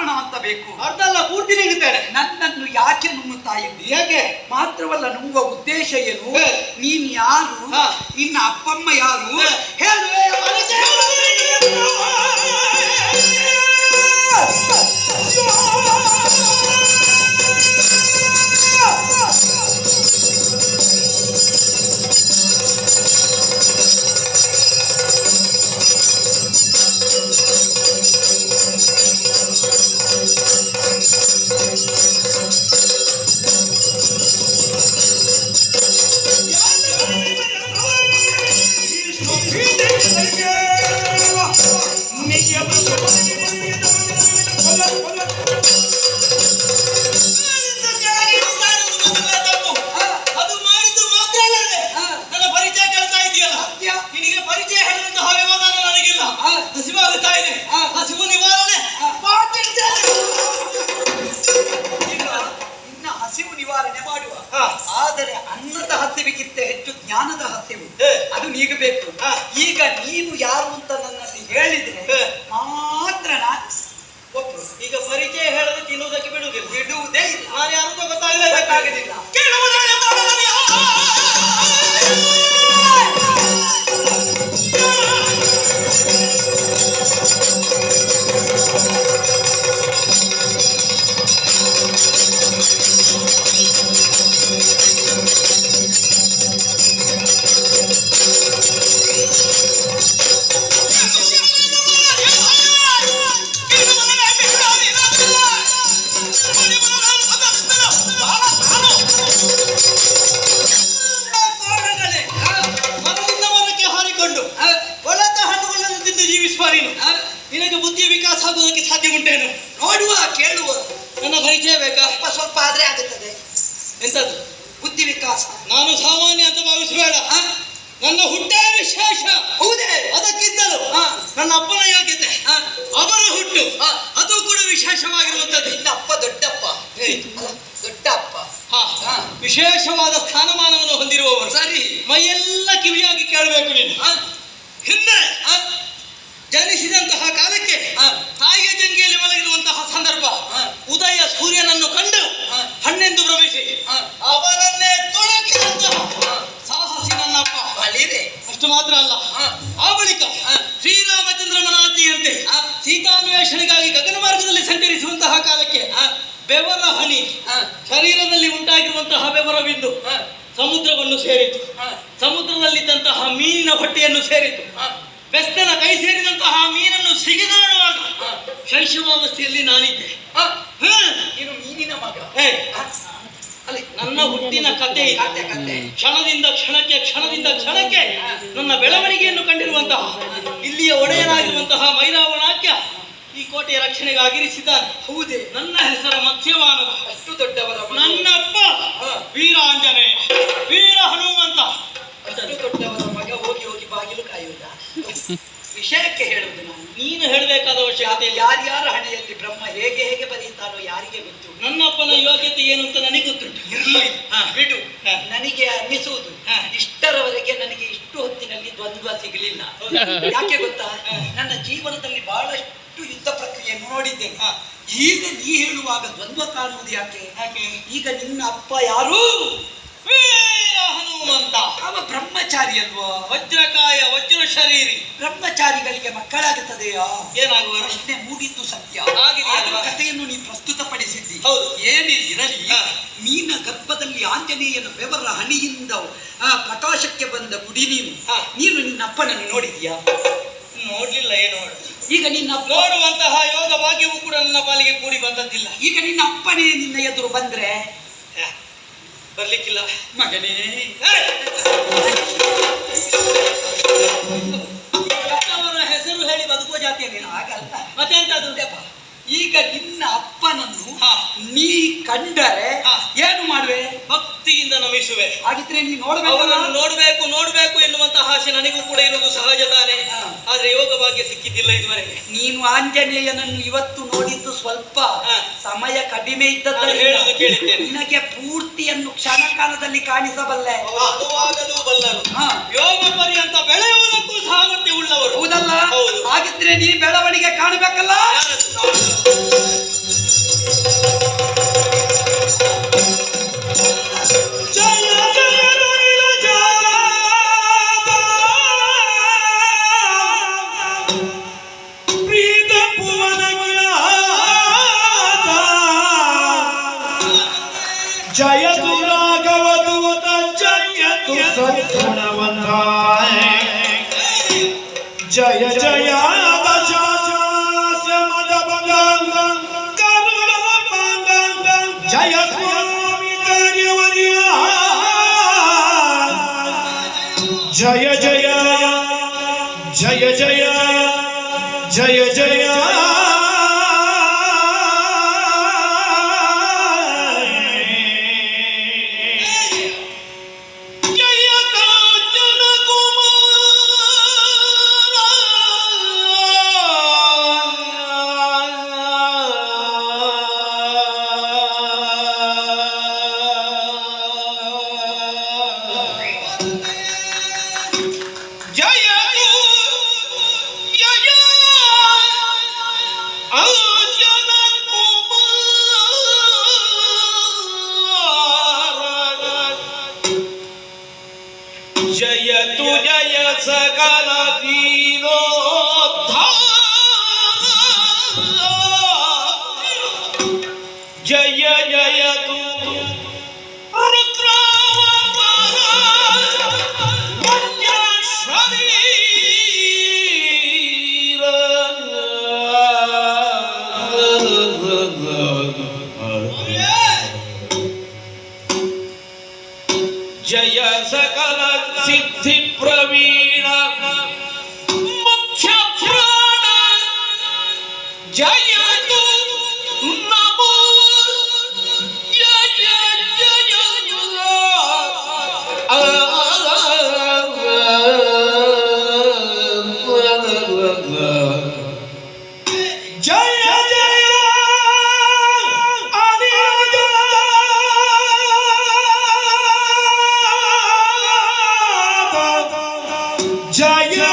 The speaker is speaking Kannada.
ಕಾರಣ ಅಂತ ಬೇಕು. ಅರ್ಧ ಅಲ್ಲ, ಪೂರ್ತಿ ನೀಗುತ್ತೇನೆ. ನನ್ನನ್ನು ಯಾಕೆ ನುಂಗುತ್ತಾ ಇದ್ದಿ? ಹೇಗೆ? ಮಾತ್ರವಲ್ಲ, ನುಂಗುವ ಉದ್ದೇಶ ಏನು? ನೀನ್ ಯಾರು? ನಿನ್ನ ಅಪ್ಪಮ್ಮ ಯಾರು? ಹೇಳುವೆ. ಆದರೆ ಅನ್ನದ ಹಸಿವಿಗಿಂತ ಹೆಚ್ಚು ಜ್ಞಾನದ ಹಸಿವು ಅದು ನೀಗಬೇಕು. ಈಗ ನೀನು ಯಾರು ಅಂತ ನನ್ನಲ್ಲಿ ಹೇಳಿದ್ರೆ ಮಾತ್ರ ನಾನು ಒಪ್ಪು. ಈಗ ಪರಿಚಯ ಹೇಳದೆ ತಿನ್ನುವುದಕ್ಕೆ ಬಿಡುವುದೇ ಇಲ್ಲ. ನಾನು ಯಾರು ಗೊತ್ತಾಗಲಿಲ್ಲ. ನಿನಗೆ ಬುದ್ಧಿಯ ವಿಕಾಸ ಆಗುವುದಕ್ಕೆ ಸಾಧ್ಯ ಉಂಟೇನು? ನೋಡುವ, ಕೇಳುವ. ನನ್ನ ಪರಿಚಯ ಬೇಕಾ? ಸ್ವಲ್ಪ ಆದ್ರೆ ಆಗುತ್ತದೆ. ಎಂತದ್ದು ಬುದ್ಧಿ ವಿಕಾಸ? ನಾನು ಸಾಮಾನ್ಯ ಅಂತ ಭಾವಿಸಬೇಡ. ನನ್ನ ಹುಟ್ಟೇ ವಿಶೇಷ. ಹೌದೇ? ಅದಕ್ಕಿಂತಲೂ ನನ್ನ ಅಪ್ಪನ ಯೋಗ್ಯತೆ, ಅವರ ಹುಟ್ಟು ಅದು ಕೂಡ ವಿಶೇಷವಾಗಿರುವಂತದ್ದು. ನಿನ್ನ ಅಪ್ಪ ದೊಡ್ಡಪ್ಪ. ದೊಡ್ಡ ಅಪ್ಪ. ವಿಶೇಷವಾದ ಸ್ಥಾನಮಾನವನ್ನು ಹೊಂದಿರುವವರು. ಸರಿ, ಮೈಯೆಲ್ಲ ಕಿವಿಯಾಗಿ ಕೇಳಬೇಕು ನೀನು. ಹಿಂದೆ ಜನಿಸಿದಂತಹ ಕಾಲಕ್ಕೆ ತಾಯಿಯ ಜಂಗಿಯಲ್ಲಿ ಮಲಗಿರುವಂತಹ ಸಂದರ್ಭ, ಉದಯ ಸೂರ್ಯನನ್ನು ಕಂಡು ಹಣ್ಣೆಂದು ಭ್ರಮಿಸಿ ಅವನನ್ನೇ ತೊಡಕಿದಂತಹ ಸಾಹಸಿ ನನ್ನಪ್ಪ. ಅಷ್ಟು ಮಾತ್ರ ಅಲ್ಲ, ಆ ಬಳಿಕ ಶ್ರೀರಾಮಚಂದ್ರನ ಆಜ್ಞೆಯಂತೆ ಸೀತಾನ್ವೇಷಣೆಗಾಗಿ ಗಗನ ಮಾರ್ಗದಲ್ಲಿ ಸಂಚರಿಸುವಂತಹ ಕಾಲಕ್ಕೆ ಬೆವರ ಹನಿ ಶರೀರದಲ್ಲಿ ಉಂಟಾಗಿರುವಂತಹ ಬೆವರ ಬಿಂದು ಸಮುದ್ರವನ್ನು ಸೇರಿತು. ಸಮುದ್ರದಲ್ಲಿದ್ದಂತಹ ಮೀನಿನ ಹೊಟ್ಟೆಯನ್ನು ಸೇರಿತು. ಬೆಸ್ತನ ಕೈ ಸೇರಿದಂತಹ ಮೀನನ್ನು ಸಿಗಿದಾಡುವಾಗ ಶೈಶವಾವಸ್ಥೆಯಲ್ಲಿ ನಾನಿದ್ದೆ. ನೀನು ಮೀನಿನ ಮಗ. ನನ್ನ ಹುಟ್ಟಿನ ಕತೆ ಕ್ಷಣದಿಂದ ಕ್ಷಣಕ್ಕೆ, ಕ್ಷಣದಿಂದ ಕ್ಷಣಕ್ಕೆ ನನ್ನ ಬೆಳವಣಿಗೆಯನ್ನು ಕಂಡಿರುವಂತಹ ಇಲ್ಲಿಯ ಒಡೆಯನಾಗಿರುವಂತಹ ಮೈರಾವಣಾಕ್ಯ ಈ ಕೋಟೆಯ ರಕ್ಷಣೆಗಾಗಿರಿಸಿದ್ದಾನೆ. ಹೌದೇ? ನನ್ನ ಹೆಸರು ಮತ್ಸ್ಯವಾನವ. ಅಷ್ಟು ದೊಡ್ಡವರ ನನ್ನಪ್ಪ ವೀರಾಂಜನೇಯ, ವೀರ ಹನುಮಂತ. ಅಷ್ಟು ದೊಡ್ಡವರ ಮಗ ಹೋಗಿ ಹೋಗಿ ಬಾಗಿಲು ಕಾಯುವುದ? ವಿಷಯಕ್ಕೆ ಹೇಳುವುದು ನಾನು. ನೀನು ಹೇಳಬೇಕಾದ ಅವಶ್ಯಕತೆ. ಯಾರ್ಯಾರ ಹಣೆಯಲ್ಲಿ ಬ್ರಹ್ಮ ಹೇಗೆ ಹೇಗೆ ಬರೀತಾನೋ ಯಾರಿಗೆ ಗೊತ್ತು. ನನ್ನಪ್ಪನ ಯೋಗ್ಯತೆ ಏನು ಅಂತ ನನಗೆ ಗೊತ್ತುಂಟು. ಇರ್ಲಿ, ಬಿಡು. ನನಗೆ ಅನ್ನಿಸುವುದು ಇಷ್ಟರವರೆಗೆ ನನಗೆ ಇಷ್ಟು ಹೊತ್ತಿನಲ್ಲಿ ದ್ವಂದ್ವ ಸಿಗಲಿಲ್ಲ. ಯಾಕೆ ಗೊತ್ತಾ? ನನ್ನ ಜೀವನದಲ್ಲಿ ಬಹಳಷ್ಟು ಯುದ್ಧ ಪ್ರಕ್ರಿಯೆಯನ್ನು ನೋಡಿದ್ದೇನೆ. ಈಗ ನೀ ಹೇಳುವಾಗ ದ್ವಂದ್ವ ಕಾಣುವುದು ಯಾಕೆ? ಈಗ ನಿನ್ನ ಅಪ್ಪ ಯಾರು? ಹನುಮಂತ. ಅವ ಬ್ರಹ್ಮಚಾರಿ ಅಲ್ವೋ? ವಜ್ರಕಾಯ, ವಜ್ರ ಶರೀರಿ. ಬ್ರಹ್ಮಚಾರಿಗಳಿಗೆ ಮಕ್ಕಳಾಗುತ್ತದೆಯಾ? ಏನಾಗುವ ಪ್ರಶ್ನೆ ಮೂಡಿದ್ದು ಸತ್ಯ. ಕಥೆಯನ್ನು ನೀ ಪ್ರಸ್ತುತಪಡಿಸಿದ್ದಿ. ಏನಿರಲಿ, ನೀನ ಗರ್ಭದಲ್ಲಿ ಆಂಜನೇಯನ ಬೆವರ ಹನಿಯಿಂದ ಪ್ರಕಾಶಕ್ಕೆ ಬಂದ ಗುಡಿ ನೀನು ನಿನ್ನ ಅಪ್ಪನನ್ನು ನೋಡಿದ್ಯಾ? ನೋಡ್ಲಿಲ್ಲ. ಏನು ಈಗ ನಿನ್ನ ನೋಡುವಂತಹ ಯೋಗ ಭಾಗ್ಯವೂ ಕೂಡ ನನ್ನ ಪಾಲಿಗೆ ಕೂಡಿ ಬಂದದ್ದಿಲ್ಲ. ಈಗ ನಿನ್ನ ಅಪ್ಪನೇ ನಿನ್ನ ಎದುರು ಬಂದ್ರೆ ಬರ್ಲಿಕ್ಕಿಲ್ಲ. ಮಗನೇ, ಅವರ ಹೆಸರು ಹೇಳಿ ಬದುಕುವ ಜಾತಿಯ ನೀನು. ಹಾಗಲ್ಲ, ಮತ್ತೆ ಎಂತದ್ದು? ಈಗ ನಿನ್ನ ಅಪ್ಪ ಅಪ್ಪನನ್ನು ಹಾ. ನೀ ಕಂಡರೆ ಹಾ. ಏನು ಮಾಡುವೆ? ಭಕ್ತಿಯಿಂದ ನಮಿಸುವೆ. ಹಾಗಿದ್ರೆ ನೀ ನೋಡ್ಬೇಕು. ಅವರನ್ನು ನೋಡ್ಬೇಕು ನೋಡ್ಬೇಕು ಎನ್ನುವಂತಹ ಆಸೆ ನನಗೂ ಕೂಡ ಇರುವುದು ಸಹಜ ತಾನೆ. ಹಾ. ಆದ್ರೆ ಯೋಗ ಭಾಗ್ಯ ಸಿಕ್ಕಿದ್ದಿಲ್ಲ ಇದುವರೆಗೆ. ನೀನು ಆಂಜನೇಯನನ್ನು ಇವತ್ತು ನೋಡಿದ್ದು ಸ್ವಲ್ಪ ಹಾ. ಸಮಯ ಕಡಿಮೆ ನಾನು ಇದ್ದದ್ದರಿಂದ ಹೇಳುವುದು ಕೇಳಿದ್ದೇನೆ. ನಿನಗೆ ಪೂರ್ತಿಯನ್ನು ಕ್ಷಣ ಕಾಲದಲ್ಲಿ ಕಾಣಿಸಬಲ್ಲೆ. ಅನುವಾಗಲೂ ಬಲ್ಲರು. ಹಾ. ಯೋಗ ಪರ್ಯಂತ ಬೆಳೆಯುವುದಕ್ಕೂ ಸಾಮರ್ಥ್ಯ ಉಳ್ಳವರು. ಹೌದಲ್ಲ? ಹೌದು. ಹಾಗಿದ್ರೆ ನೀ ಬೆಳವಣಿಗೆ ಕಾಣಬೇಕಲ್ಲ. ಜಯತು ರಾಘವದೂತ ಜಯತು ಸತ್ಗುಣವಂತ ಜಯ ಜಯ ದಶಾಸ್ಯ ಮದಭಂಗ ಕರುಣಾಭಂಗ ಜಯ ಸ್ವಾಮಿ ಕಾರ್ಯವರ್ಯ ಜಯ ಜಯ ಜಯ ಜಯ ಜಯ ಜಯ जयतु जय सकल दीनोद्धार जय जयतु रुद्रावतार वन्य शरीर जय सकल सिद्धि प्रवीण मुख्य प्राण जयतु नमो जय जय जय